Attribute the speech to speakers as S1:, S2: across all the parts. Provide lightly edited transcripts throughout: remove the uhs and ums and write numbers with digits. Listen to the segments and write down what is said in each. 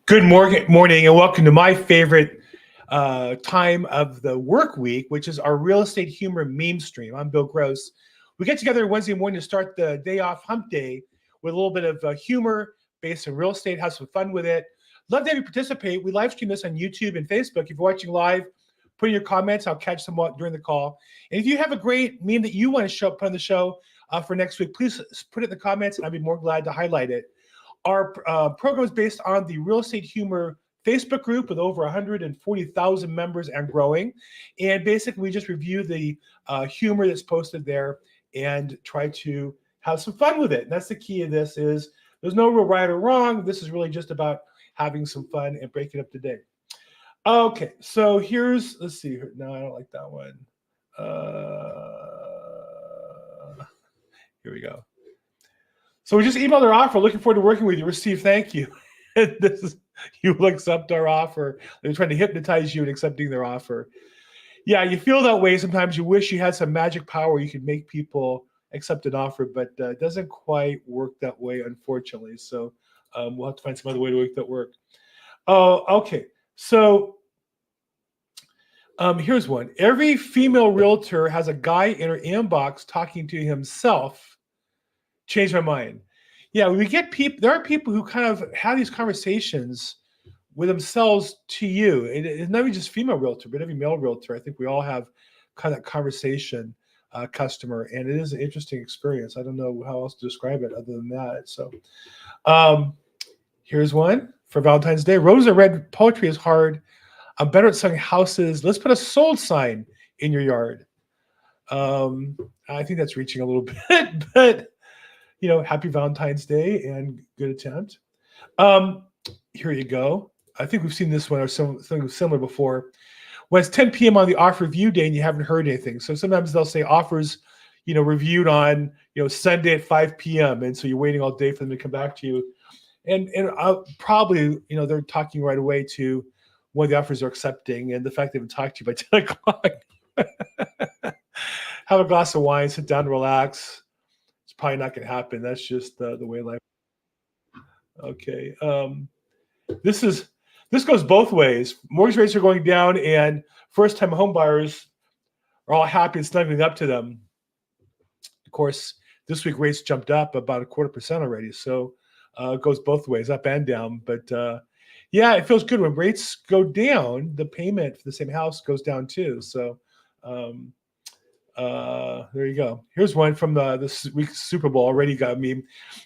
S1: Good morning, and welcome to my favorite time of the work week, which is our real estate humor meme stream. I'm Bill Gross. We get together Wednesday morning to start the day off hump day with a little bit of humor based on real estate, have some fun with it. Love to have you participate. We live stream this on YouTube and Facebook. If you're watching live, put in your comments. I'll catch them during the call. And if you have a great meme that you want to put on the show for next week, please put it in the comments, and I'd be more glad to highlight it. Our program is based on the Real Estate Humor Facebook group with over 140,000 members and growing. And basically, we just review the humor that's posted there and try to have some fun with it. And that's the key of this is there's no real right or wrong. This is really just about having some fun and breaking up the day. Okay, so let's see. No, I don't like that one. Here we go. So we just emailed our offer. Looking forward to working with you. Receive, thank you. You will accept our offer. They're trying to hypnotize you in accepting their offer. Yeah, you feel that way sometimes. You wish you had some magic power you could make people accept an offer, but it doesn't quite work that way, unfortunately. So we'll have to find some other way to make that work. Oh, okay. So here's one. Every female realtor has a guy in her inbox talking to himself. Changed my mind. Yeah, we get people. There are people who kind of have these conversations with themselves to you. It's not even just female realtor, but every male realtor. I think we all have kind of that conversation customer, and it is an interesting experience. I don't know how else to describe it other than that. So here's one for Valentine's Day. Rosa read poetry is hard. I'm better at selling houses. Let's put a sold sign in your yard. I think that's reaching a little bit, but happy Valentine's Day and good attempt. Here you go. I think we've seen this one or something similar before. When it's 10 p.m. on the offer review day and you haven't heard anything. So sometimes they'll say offers, reviewed on, Sunday at 5 p.m. And so you're waiting all day for them to come back to you. And probably, they're talking right away to one of the offers they're accepting and the fact they haven't talked to you by 10 o'clock. Have a glass of wine, sit down, relax. Probably not going to happen. That's just the way life. Okay. This goes both ways. Mortgage rates are going down, and first-time home buyers are all happy and snuggling up to them. Of course, this week rates jumped up about 0.25% already, so it goes both ways, up and down. But yeah, it feels good when rates go down. The payment for the same house goes down too. So. There you go. Here's one from this week's Super Bowl. Already got me.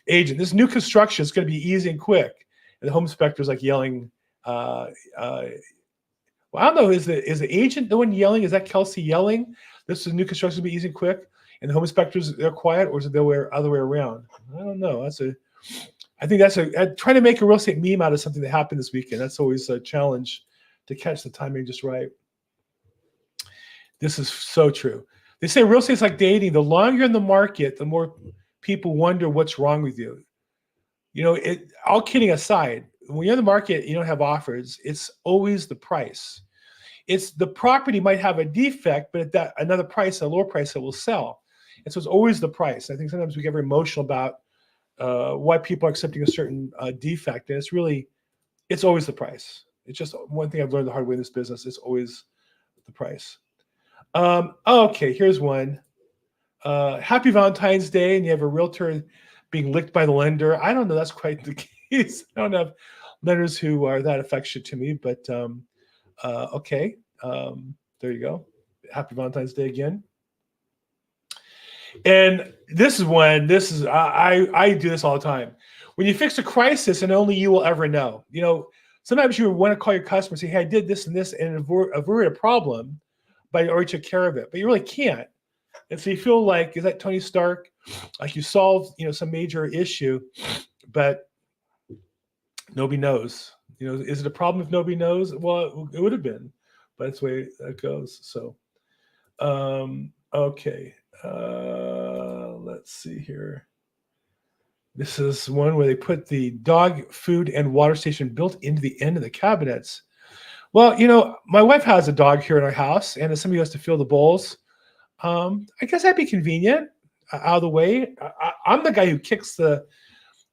S1: Agent, this new construction is going to be easy and quick. And the home inspector's like yelling. Well, I don't know. Is the agent the one yelling? Is that Kelsey yelling? This is new construction to be easy and quick. And the home inspectors, they're quiet, or is it the other way around? I don't know. I think that's trying to make a real estate meme out of something that happened this weekend. That's always a challenge to catch the timing just right. This is so true. They say real estate is like dating. The longer you're in the market, the more people wonder what's wrong with you. All kidding aside, when you're in the market, you don't have offers. It's always the price. It's the property might have a defect, but at that another price, a lower price, it will sell. And so it's always the price. I think sometimes we get very emotional about why people are accepting a certain defect, and it's always the price. It's just one thing I've learned the hard way in this business. It's always the price. Okay, here's one. Happy Valentine's Day, and you have a realtor being licked by the lender. I don't know. That's quite the case. I don't have lenders who are that affectionate to me, but okay. There you go. Happy Valentine's Day again. And I do this all the time. When you fix a crisis, and only you will ever know. Sometimes you want to call your customer and say, hey, I did this and this and avoid a problem. But you already took care of it, but you really can't. And so you feel like, is that Tony Stark? Like you solved, some major issue, but nobody knows. Is it a problem if nobody knows? Well, it would have been, but that's the way that goes. So, okay. Let's see here. This is one where they put the dog food and water station built into the end of the cabinets. Well, my wife has a dog here in our house, and if somebody has to fill the bowls, I guess that'd be convenient out of the way. I'm the guy who kicks the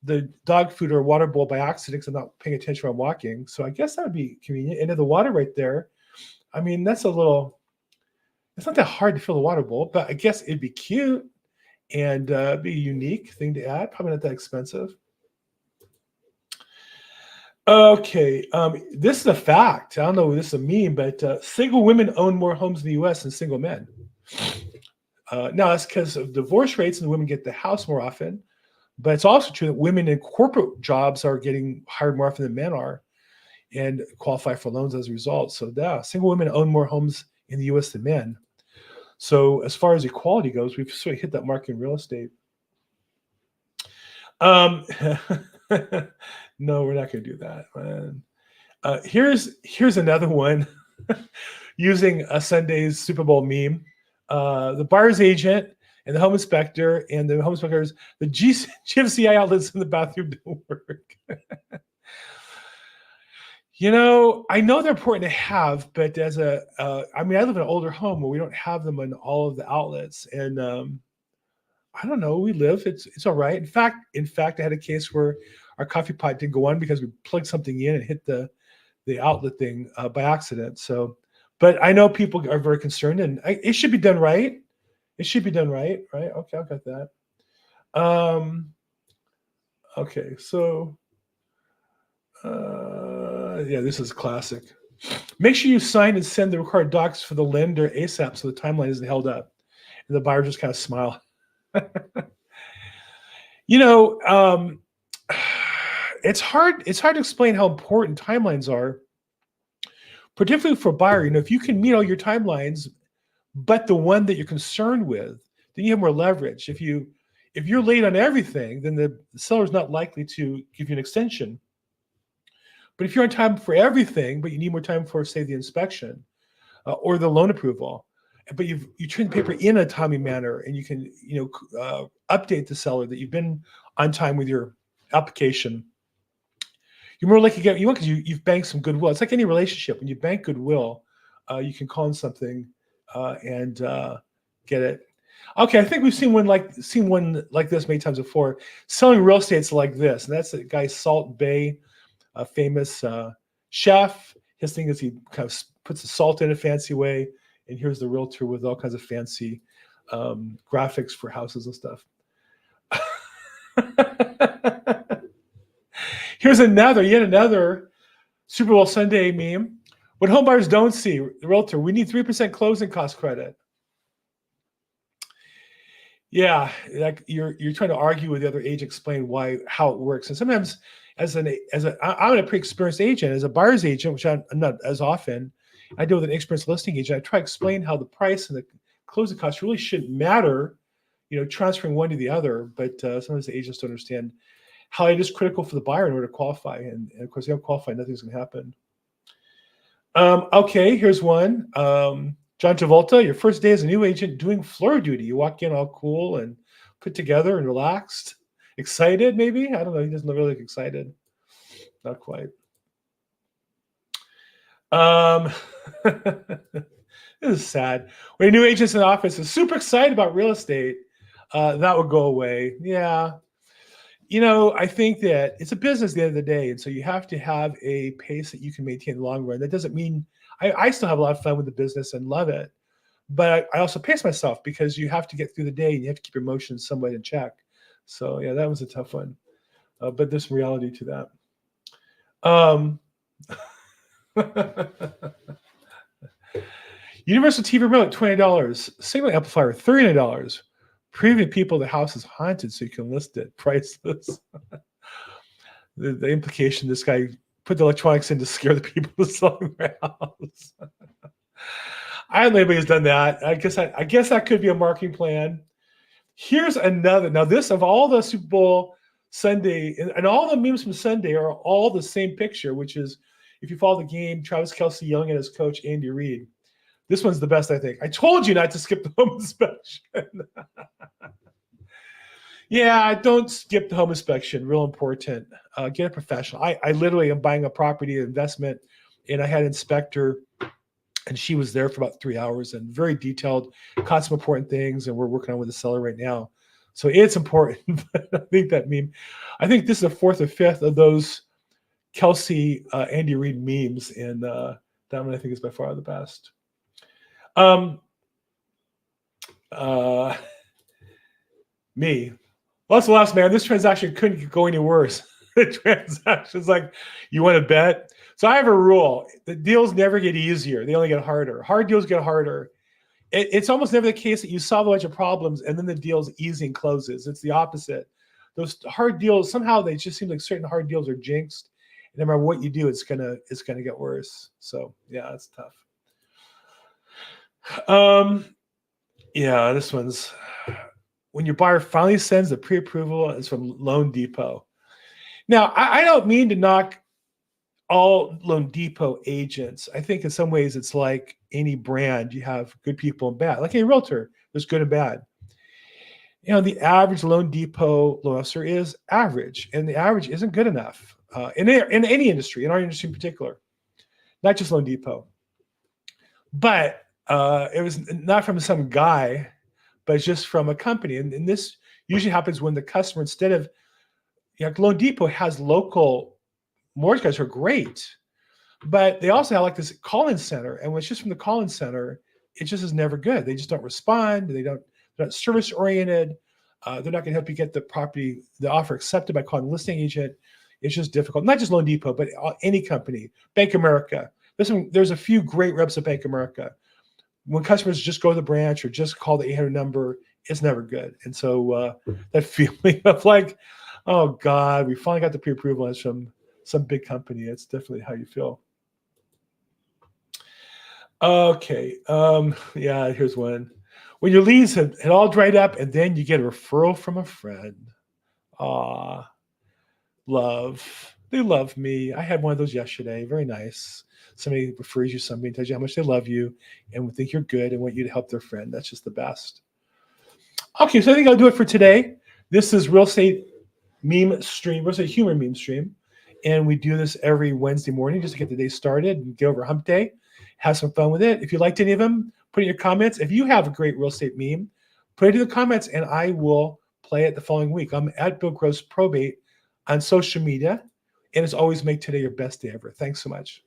S1: the dog food or water bowl by accident because I'm not paying attention while I'm walking. So I guess that would be convenient. And then the water right there. I mean, it's not that hard to fill the water bowl, but I guess it'd be cute and be a unique thing to add. Probably not that expensive. Okay, this is a fact. I don't know if this is a meme, but single women own more homes in the U.S. than single men. Now, that's because of divorce rates, and the women get the house more often. But it's also true that women in corporate jobs are getting hired more often than men are and qualify for loans as a result. So, yeah, single women own more homes in the U.S. than men. So, as far as equality goes, we've sort of hit that mark in real estate. No, we're not going to do that, man. Here's another one using a Sunday's Super Bowl meme. The buyer's agent and the home inspector and the home inspectors, the GFCI outlets in the bathroom don't work. I know they're important to have, but I live in an older home where we don't have them in all of the outlets, and I don't know. It's all right. In fact, I had a case where our coffee pot didn't go on because we plugged something in and hit the outlet thing by accident. So, but I know people are very concerned, and it should be done right. It should be done right? Okay, I've got that. Okay, so yeah, this is classic. Make sure you sign and send the required docs for the lender ASAP so the timeline isn't held up. And the buyer just kind of smile. It's hard to explain how important timelines are, particularly for a buyer. If you can meet all your timelines, but the one that you're concerned with, then you have more leverage. If you're late on everything, then the seller's not likely to give you an extension. But if you're on time for everything, but you need more time for, say, the inspection or the loan approval, but you turn the paper in a timely manner, and you can update the seller that you've been on time with your application, you're more likely to get because you've banked some goodwill. It's like any relationship. When you bank goodwill, you can call in something and get it. Okay, I think we've seen one like this many times before. Selling real estate's like this, and that's the guy Salt Bay, a famous chef. His thing is he kind of puts the salt in a fancy way, and here's the realtor with all kinds of fancy graphics for houses and stuff. Here's yet another Super Bowl Sunday meme. What home buyers don't see, the realtor, we need 3% closing cost credit. Yeah, like you're trying to argue with the other agent, explain how it works. And sometimes I'm a pretty experienced agent, as a buyer's agent, which I'm not as often. I deal with an experienced listing agent. I try to explain how the price and the closing costs really shouldn't matter, transferring one to the other. But sometimes the agents don't understand how it is critical for the buyer in order to qualify. And of course, if you don't qualify, nothing's going to happen. Okay, here's one. John Travolta, your first day as a new agent doing floor duty. You walk in all cool and put together and relaxed. Excited, maybe? I don't know. He doesn't really look excited. Not quite. This is sad. When a new agent's in the office is super excited about real estate, that would go away. Yeah. I think that it's a business at the end of the day. And so you have to have a pace that you can maintain in the long run. That doesn't mean I still have a lot of fun with the business and love it. But I also pace myself because you have to get through the day and you have to keep your emotions somewhat in check. So, yeah, that was a tough one. But there's some reality to that. Universal TV remote, $20. Signal amplifier, $39. Proving people the house is haunted so you can list it. Priceless. The implication, this guy put the electronics in to scare the people to sell their house. I don't know anybody who's done that. I guess that could be a marketing plan. Here's another. Now, this, of all the Super Bowl Sunday, and all the memes from Sunday are all the same picture, which is, if you follow the game, Travis Kelce yelling at his coach, Andy Reid. This one's the best, I think. I told you not to skip the home inspection. Yeah, don't skip the home inspection. Real important. Get a professional. I literally am buying a property investment, and I had an inspector, and she was there for about 3 hours and very detailed, caught some important things, and we're working on with the seller right now. So it's important. But I think I think this is the fourth or fifth of those Kelsey, Andy Reid memes, and that one I think is by far the best. Me. Well, that's the last, man. This transaction couldn't go any worse. The transaction's like, you want to bet? So I have a rule. The deals never get easier. They only get harder. Hard deals get harder. It's almost never the case that you solve a bunch of problems and then the deal's easy and closes. It's the opposite. Those hard deals, somehow they just seem like certain hard deals are jinxed. And no matter what you do, it's gonna get worse. So yeah, it's tough. Yeah, this one's when your buyer finally sends the pre-approval, it's from Loan Depot. Now, I don't mean to knock all Loan Depot agents. I think in some ways it's like any brand. You have good people and bad. Like a realtor, there's good and bad. You know, the average Loan Depot loan officer is average, and the average isn't good enough in any industry, in our industry in particular, not just Loan Depot. But it was not from some guy, but it's just from a company. And this usually happens when the customer, instead of, Loan Depot has local mortgage guys who are great, but they also have like this call-in center. And when it's just from the call-in center, it just is never good. They just don't respond. They're not service-oriented. They're not going to help you get the offer accepted by calling the listing agent. It's just difficult. Not just Loan Depot, but any company. Bank of America. There's a few great reps at Bank of America. When customers just go to the branch or just call the 800 number, it's never good. And so that feeling of like, oh God, we finally got the pre-approval and it's from some big company. It's definitely how you feel. Okay. Yeah, here's one. When your leads had all dried up and then you get a referral from a friend. Aw, love. They love me. I had one of those yesterday. Very nice. Somebody refers you somebody and tells you how much they love you and think you're good and want you to help their friend. That's just the best. Okay, so I think I'll do it for today. This is Real Estate Meme Stream, Real Estate Humor Meme Stream. And we do this every Wednesday morning just to get the day started and get over hump day. Have some fun with it. If you liked any of them, put in your comments. If you have a great real estate meme, put it in the comments and I will play it the following week. I'm at Bill Gross Probate on social media. And as always, make today your best day ever. Thanks so much.